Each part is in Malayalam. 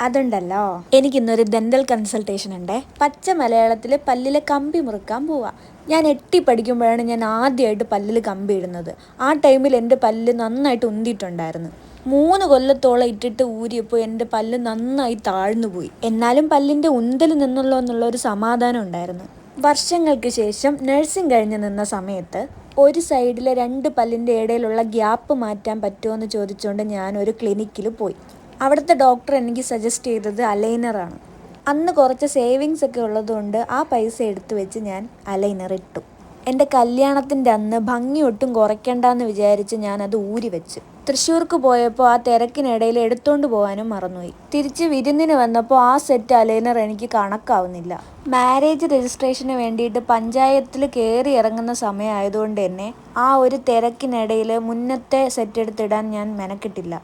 അതുണ്ടല്ലോ, എനിക്കിന്നൊരു ഡെന്റൽ കൺസൾട്ടേഷൻ ഉണ്ടേ. പച്ച മലയാളത്തിൽ പല്ലിലെ കമ്പി മുറുക്കാൻ പോവാ. ഞാൻ 8ൽ പഠിക്കുമ്പോഴാണ് ഞാൻ ആദ്യമായിട്ട് പല്ലിൽ കമ്പി ഇടുന്നത്. ആ ടൈമിൽ എൻ്റെ പല്ല് നന്നായിട്ട് ഉന്തിയിട്ടുണ്ടായിരുന്നു. 3 കൊല്ലത്തോളം ഇട്ടിട്ട് ഊരിയപ്പോൾ എൻ്റെ പല്ല് നന്നായി താഴ്ന്നു പോയി. എന്നാലും പല്ലിൻ്റെ ഉന്തൽ നിന്നുള്ളൂ എന്നുള്ള ഒരു സമാധാനം ഉണ്ടായിരുന്നു. വർഷങ്ങൾക്ക് ശേഷം നഴ്സിംഗ് കഴിഞ്ഞ് നിന്ന സമയത്ത് ഒരു സൈഡിലെ 2 പല്ലിൻ്റെ ഇടയിലുള്ള ഗ്യാപ്പ് മാറ്റാൻ പറ്റുമോ എന്ന് ചോദിച്ചുകൊണ്ട് ഞാൻ ഒരു ക്ലിനിക്കിൽ പോയി. അവിടുത്തെ ഡോക്ടർ എനിക്ക് സജസ്റ്റ് ചെയ്തത് അലൈനറാണ്. അന്ന് കുറച്ച് സേവിങ്സ് ഒക്കെ ഉള്ളതുകൊണ്ട് ആ പൈസ എടുത്തു വെച്ച് ഞാൻ അലൈനർ ഇട്ടു. എൻ്റെ കല്യാണത്തിൻ്റെ അന്ന് ഭംഗി ഒട്ടും കുറയ്ക്കണ്ടെന്ന് വിചാരിച്ച് ഞാനത് ഊരി വെച്ചു. തൃശ്ശൂർക്ക് പോയപ്പോൾ ആ തിരക്കിനിടയിൽ എടുത്തുകൊണ്ട് പോകാനും മറന്നുപോയി. തിരിച്ച് വിരുന്നിന് വന്നപ്പോൾ ആ സെറ്റ് അലൈനർ എനിക്ക് കണക്കാവുന്നില്ല. മാരേജ് രജിസ്ട്രേഷന് വേണ്ടിയിട്ട് പഞ്ചായത്തിൽ കയറി ഇറങ്ങുന്ന സമയമായതുകൊണ്ട് തന്നെ ആ ഒരു തിരക്കിനിടയിൽ മുന്നത്തെ സെറ്റ് എടുത്തിടാൻ ഞാൻ മെനക്കെട്ടില്ല.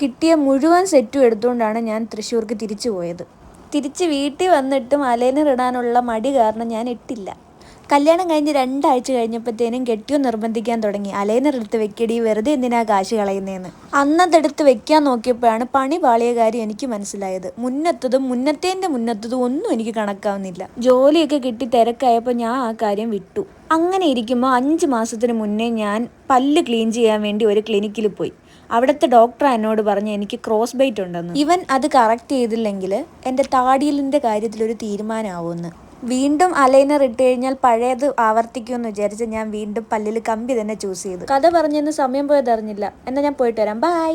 കിട്ടിയ മുഴുവൻ സെറ്റും എടുത്തുകൊണ്ടാണ് ഞാൻ തൃശ്ശൂർക്ക് തിരിച്ചു പോയത്. തിരിച്ച് വീട്ടിൽ വന്നിട്ടും അലൈനർ ഇടാനുള്ള മടി കാരണം ഞാൻ ഇട്ടില്ല. കല്യാണം കഴിഞ്ഞ് 2 ആഴ്ച കഴിഞ്ഞപ്പോഴത്തേനും കെട്ടിയോ നിർബന്ധിക്കാൻ തുടങ്ങി, അലൈനർ എടുത്ത് വെക്കടി, വെറുതെ എന്തിനാ കാശ് കളയുന്നതെന്ന്. അന്നതെടുത്ത് വെക്കാൻ നോക്കിയപ്പോഴാണ് പണി പാളിയ കാര്യം എനിക്ക് മനസ്സിലായത്. മുന്നത്തേതും ഒന്നും എനിക്ക് കണക്കാവുന്നില്ല. ജോലിയൊക്കെ കിട്ടി തിരക്കായപ്പോൾ ഞാൻ ആ കാര്യം വിട്ടു. അങ്ങനെ ഇരിക്കുമ്പോൾ 5 മാസത്തിന് മുന്നേ ഞാൻ പല്ല് ക്ലീൻ ചെയ്യാൻ വേണ്ടി ഒരു ക്ലിനിക്കിൽ പോയി. അവിടുത്തെ ഡോക്ടർ എന്നോട് പറഞ്ഞ് എനിക്ക് ക്രോസ് ബൈറ്റ് ഉണ്ടെന്ന്. ഇവൻ അത് കറക്റ്റ് ചെയ്തില്ലെങ്കിൽ എൻ്റെ താടിയലിൻ്റെ കാര്യത്തിലൊരു തീരുമാനമാവുമെന്ന്. വീണ്ടും അലൈനർ ഇട്ട് കഴിഞ്ഞാൽ പഴയത് ആവർത്തിക്കുമെന്ന് വിചാരിച്ച് ഞാൻ വീണ്ടും പല്ലിൽ കമ്പി തന്നെ ചൂസ് ചെയ്തു. കഥ പറഞ്ഞെന്ന് സമയം പോയതറിഞ്ഞില്ല. എന്നാൽ ഞാൻ പോയിട്ട് വരാം. ബൈ.